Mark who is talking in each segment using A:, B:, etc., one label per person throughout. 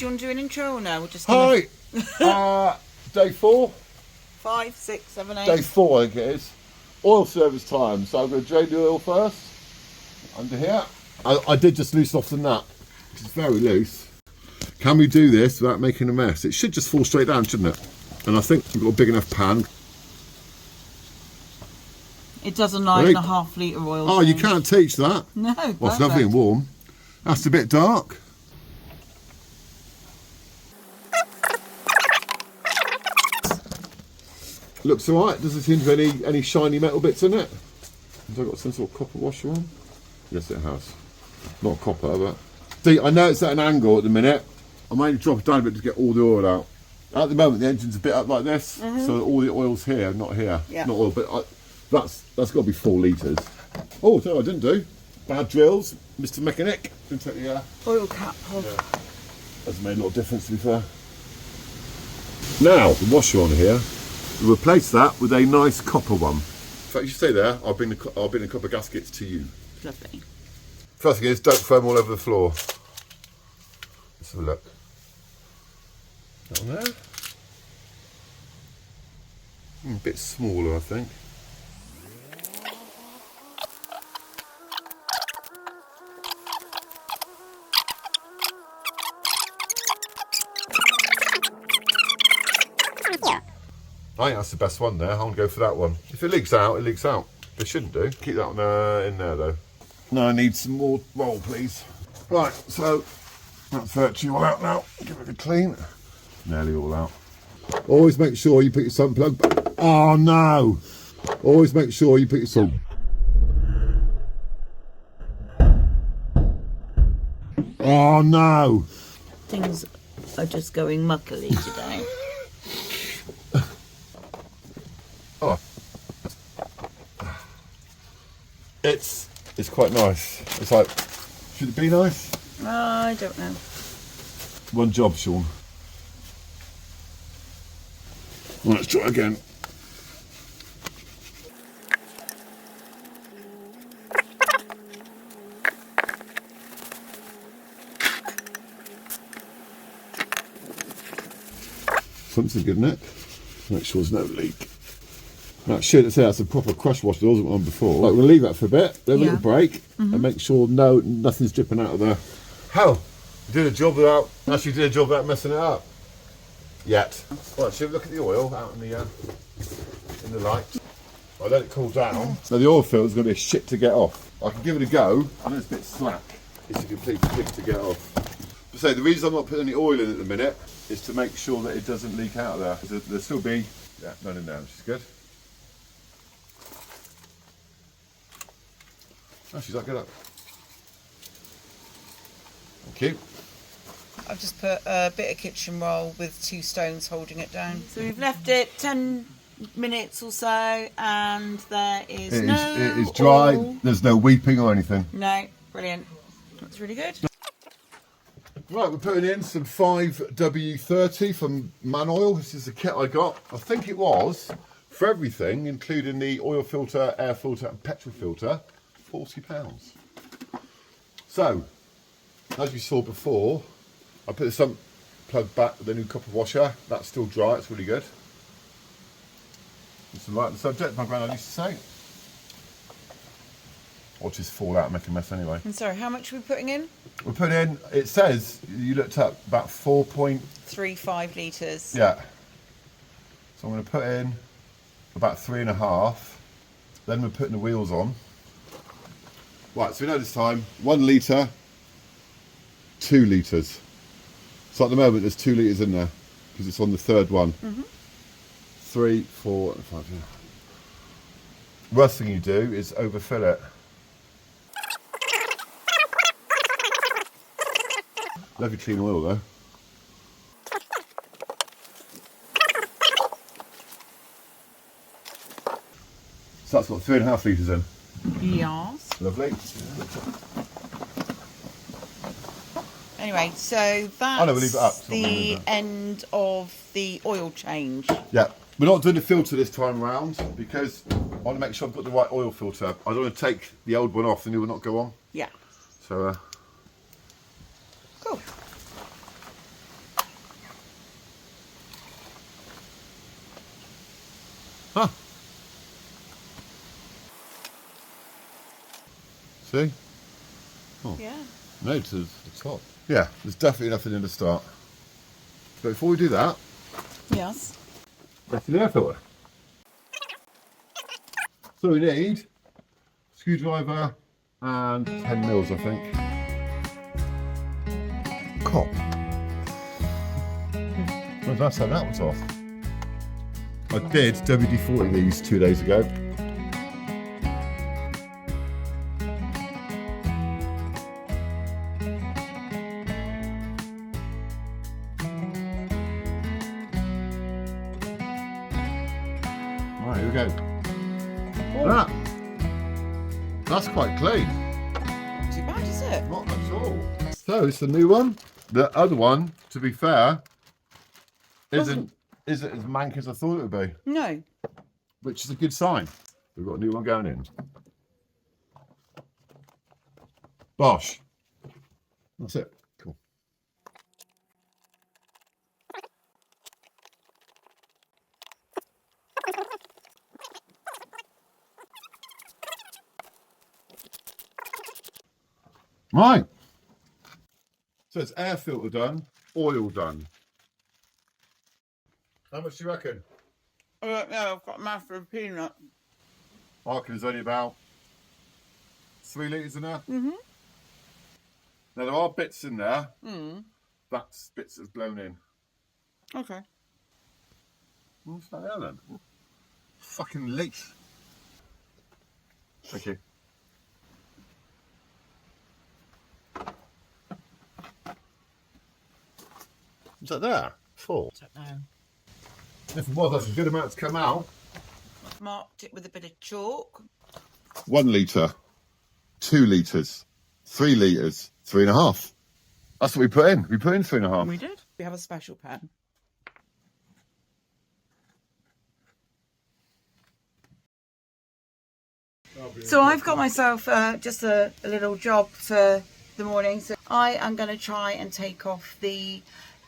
A: you want to do an intro or no? We'll just
B: Hi! Day 4?
A: 5, 6, 7, 8.
B: Day 4 I think it is. Oil service time. So I'm going to drain the oil first. Under here. I did just loosen off the nut, which is very loose. Can we do this without making a mess? It should just fall straight down, shouldn't it? And I think we've got a big enough pan.
A: It does a 9.5 litre oil
B: Oh,
A: change.
B: you can't teach that.
A: No,
B: well, it's lovely and warm. That's a bit dark. Looks alright. Doesn't seem to be any shiny metal bits in it. Has it got some sort of copper washer on? Yes, it has. Not copper, but... See, I know it's at an angle at the minute. I might drop it down a bit to get all the oil out. At the moment, the engine's a bit up like this, so all the oil's here, not here. Yeah. Not oil, but that's got to be 4 litres. Oh, so I didn't do. Bad drills, Mr. Mechanic. Didn't take the
A: oil cap off.
B: Yeah. That's made a lot of difference, to be fair. Now, the washer on here, we'll replace that with a nice copper one. In fact, you stay there. I'll bring the copper gaskets to you.
A: Lovely.
B: First thing is, don't throw them all over the floor. Let's have a look. That one there. A bit smaller, I think. I think that's the best one there. I want to go for that one. If it leaks out, it leaks out. It shouldn't do. Keep that one in there though. No, I need some more roll, please. Right, so that's virtually all out now. Give it a clean. Nearly all out. Always make sure you put your sump plug back. Oh no! Always make sure you put your sump. Oh no!
A: Things are just going muckily today.
B: Oh. It's quite nice. It's like, should it be nice?
A: I don't know.
B: One job, Sean. Let's try again. Something good in it. Make sure there's no leak. That should say that's a proper crush wash. There wasn't one before. Right, we'll leave that for a bit. Have a little break and make sure nothing's dripping out of there. How? Did a job without messing it up. Yet. Right, should we look at the oil out in the light? I let it cool down. So the oil filter's going to be a shit to get off. I can give it a go. I know it's a bit slack. It's a complete shit to get off. So the reason I'm not putting any oil in at the minute is to make sure that it doesn't leak out of there. There'll still be none in there, which is good. Oh, she's that good up. Thank you.
A: I've just put a bit of kitchen roll with 2 stones holding it down. So we've left it 10 minutes or so, and there is
B: it is dry. Oil. There's no weeping or anything.
A: No, brilliant. That's really good.
B: Right, we're putting in some 5W30 from Man Oil. This is the kit I got. I think it was, for everything, including the oil filter, air filter and petrol filter, £40. So, as you saw before, I put the sump plug back with the new copper washer. That's still dry, it's really good. It's right on the subject, my granddad used to say. Or just fall out and make a mess anyway.
A: And sorry, how much are we putting in?
B: We're putting in, it says, you looked up, about
A: 4.35 litres.
B: Yeah. So I'm going to put in about 3.5. Then we're putting the wheels on. Right, so we know this time, 1 litre, 2 litres. So at the moment there's 2 litres in there, because it's on the 3rd one. 3, 4, and 5, yeah. Worst thing you do is overfill it. Lovely clean oil though. So that's got 3.5 litres in.
A: Yes.
B: Lovely.
A: Anyway, so that's
B: we'll leave it up.
A: the end of the oil change.
B: Yeah, we're not doing the filter this time round because I want to make sure I've got the right oil filter. I don't want to take the old one off, the new one not go on.
A: Yeah.
B: So,
A: cool.
B: Huh. See? Oh.
A: Yeah.
B: No, to the top. Yeah, there's definitely nothing in the start. But before we do that,
A: Yes.
B: that's the air filter. So we need screwdriver and 10 mils, I think. Cop. When's last time that was off? I did WD-40 these 2 days ago. Right, here we go.
A: Oh.
B: That's quite clean.
A: Not too bad, is it?
B: Not at all. So it's the new one. The other one, to be fair, isn't as mank as I thought it would be.
A: No.
B: Which is a good sign. We've got a new one going in. Bosh. That's it. Cool. Right. So it's air filter done, oil done. How much do you reckon?
A: I don't know, I've got a mouth for a peanut.
B: I reckon there's only about 3 litres in there.
A: Mm-hmm.
B: Now there are bits in there.
A: That's
B: bits that's blown in.
A: Okay.
B: What's that there then? Fucking leak. Thank you. Is that there? Full?
A: I don't know.
B: If it was, that's a good amount to come out.
A: I've marked it with a bit of chalk.
B: 1 litre, 2 litres, 3 litres, 3.5. That's what we put in. We put in 3.5.
A: We did. We have a special pen. So I've got myself just a little job for the morning. So I am going to try and take off the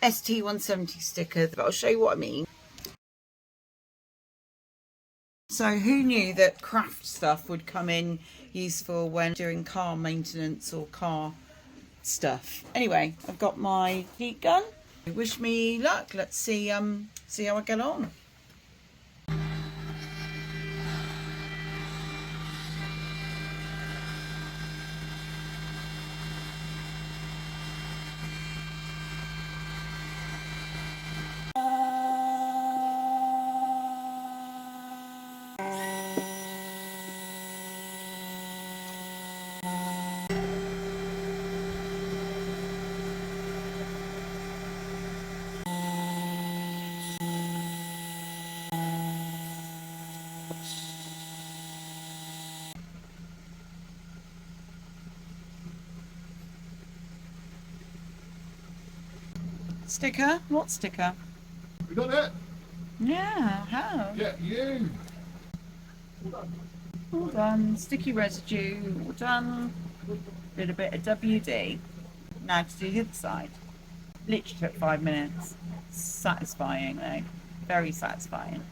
A: ST170 sticker, but I'll show you what I mean. So who knew that craft stuff would come in useful when doing car maintenance or car stuff. Anyway, I've got my heat gun. Wish me luck. Let's see how I get on. Sticker? What sticker?
B: We done it?
A: Yeah, how?
B: Get you.
A: All done. Sticky residue, all done. Did a bit of WD. Now to do the other side. Literally took 5 minutes. Satisfying though. Very satisfying.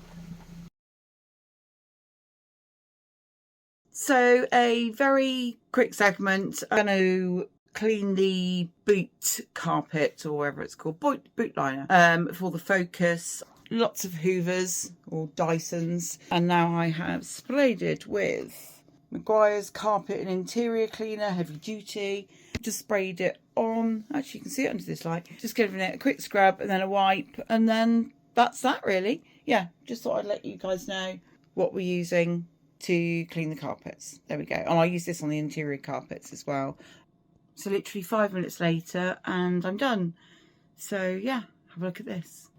A: So a very quick segment. I'm going to clean the boot carpet or whatever it's called, boot liner, for the Focus. Lots of Hoovers or Dysons, and now I have sprayed it with Meguiar's Carpet and Interior Cleaner, heavy duty. Just sprayed it on, actually you can see it under this light, just giving it a quick scrub and then a wipe, and then that's that really. Yeah, just thought I'd let you guys know what we're using to clean the carpets. There we go. And I use this on the interior carpets as well. So literally 5 minutes later and I'm done. So yeah, have a look at this.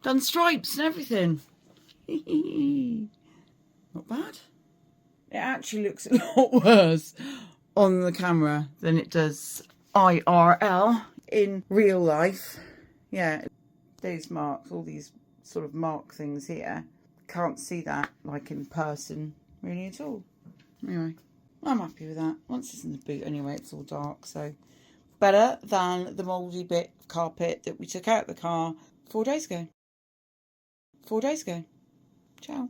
A: Done stripes and everything. Not bad. It actually looks a lot worse on the camera than it does IRL in real life. Yeah, those marks, all these sort of mark things here. Can't see that like in person really at all. Anyway, I'm happy with that. Once it's in the boot anyway, it's all dark, so better than the mouldy bit of carpet that we took out of the car 4 days ago. 4 days ago. Ciao.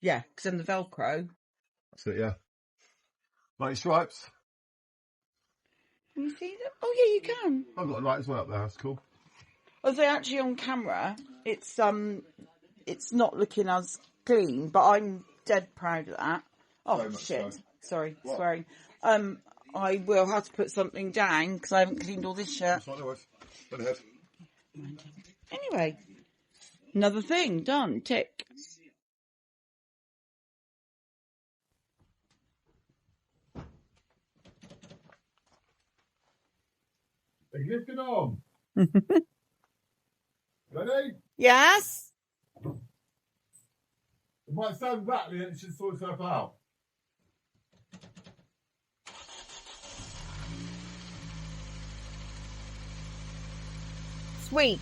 A: Yeah, because then the Velcro.
B: That's it, yeah. Light stripes.
A: Can you see them? Oh yeah, you can.
B: I've got a light as well up there. That's cool.
A: Although actually on camera, it's not looking as clean, but I'm dead proud of that. Oh shit!
B: So.
A: Sorry,
B: What?
A: swearing. I will have to put something down because I haven't cleaned all this shit.
B: That's not worth. Go ahead.
A: Anyway, another thing done. Tick.
B: Are you lifting on? Ready?
A: Yes.
B: It might sound rattly and it should sort itself out.
A: Sweet.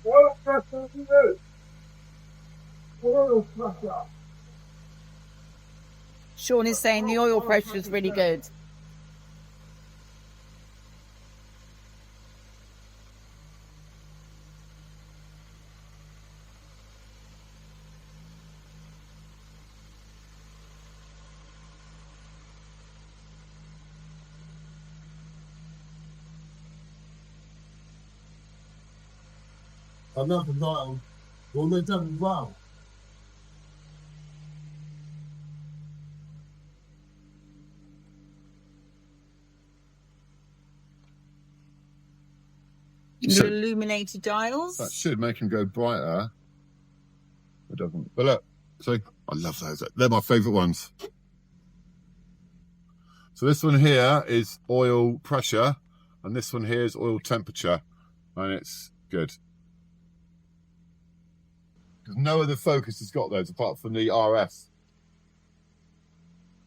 B: Oil pressure is good. Oil pressure.
A: Shaun is saying the oil pressure is really good.
B: Enough of that. All they've done as well.
A: The illuminated dials.
B: That should make them go brighter. It doesn't. But look, see, I love those. They're my favourite ones. So this one here is oil pressure, and this one here is oil temperature, and it's good. Because no other Focus has got those apart from the RS.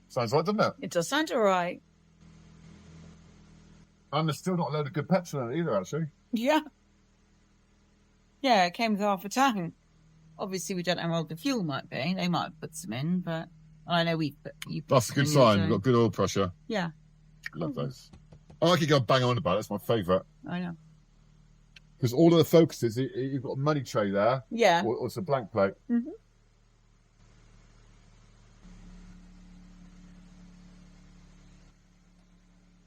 B: Sounds right, doesn't it?
A: It does sound alright.
B: And there's still not a load of good petrol in it either, actually.
A: Yeah. Yeah, it came with half a tank. Obviously, we don't know how old the fuel might be. They might have put some in, but I know we put.
B: That's a good sign. We've got good oil pressure.
A: Yeah.
B: Love those. I could go bang on about it. It's my favourite.
A: I know.
B: Because all of the Focuses, you've got a money tray there.
A: Yeah.
B: Or it's a blank plate.
A: Mm-hmm.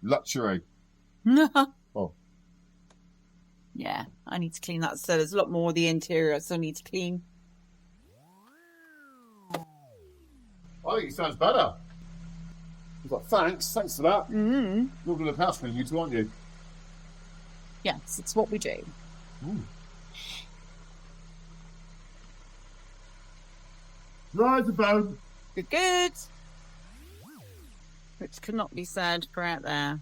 B: Luxury. Oh.
A: Yeah, I need to clean that. So there's a lot more of the interior I still need to clean.
B: I think it sounds better. He's like, thanks for that.
A: Mm-hmm.
B: You're going to house clean, you two, aren't you?
A: Yes, it's what we do.
B: Ooh. Right about.
A: Good, good. Which could not be said for out there.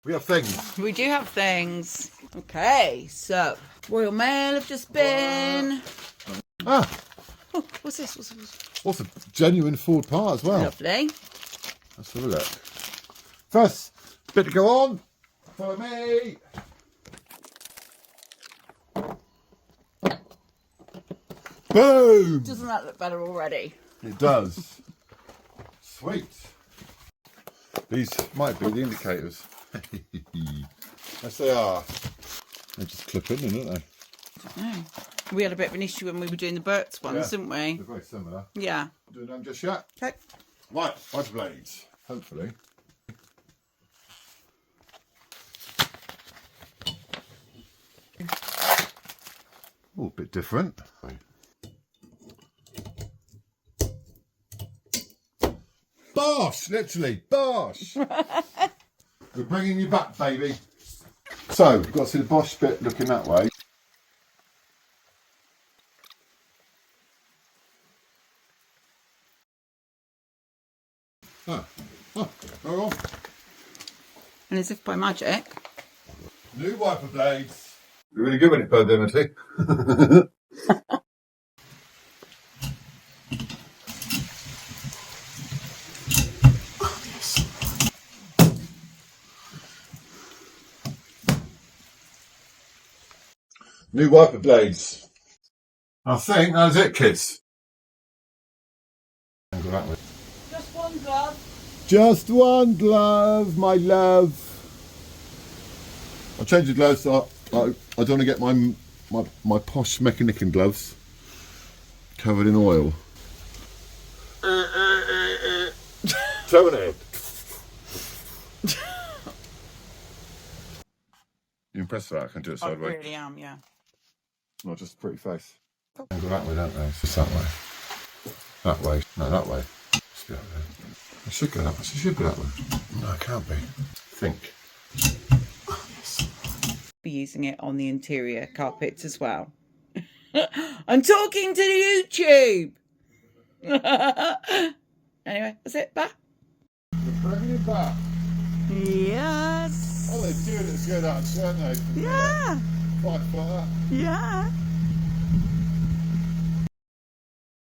B: We have things.
A: We do have things. Okay, so Royal Mail have just been.
B: Ah,
A: Oh, what's this? What's this?
B: what's a genuine Ford part as well?
A: Lovely.
B: Let's have a look. First bit to go on. Follow me. Boom!
A: Doesn't that look better already?
B: It does. Sweet. These might be the indicators. Yes, they are. They just clip in, don't they?
A: No. We had a bit of an issue when we were doing the Burt's ones, didn't we?
B: They're very similar.
A: Yeah.
B: Doing them just yet?
A: Okay.
B: Right, wiper blades. Hopefully. Oh, a bit different. Bosh! Literally, bosh! We're bringing you back, baby. So, you've got to see the Bosch bit looking that way. Oh, go on.
A: And as if by magic.
B: New wiper blades. You're really good with it, Bird Dimity. New wiper blades. I think that's it, kids.
A: Just one glove.
B: Just one glove, my love. I'll change the gloves. So I don't want to get my posh mechanican gloves covered in oil. Turn it. You impressed with that? I can do it sideways.
A: I really am, yeah.
B: Not just a pretty face. They go that way, don't they? Just that way. That way. No, that way. Just go that way. It should go that way. It should go that way. No, it can't be. Think.
A: Be using it on the interior carpets as well. I'm talking to the YouTube. Anyway, that's it. Bye.
B: We're bringing it back.
A: Yes.
B: Oh, they're doing it to go that, aren't they?
A: Yeah.
B: 5 foot.
A: Yeah.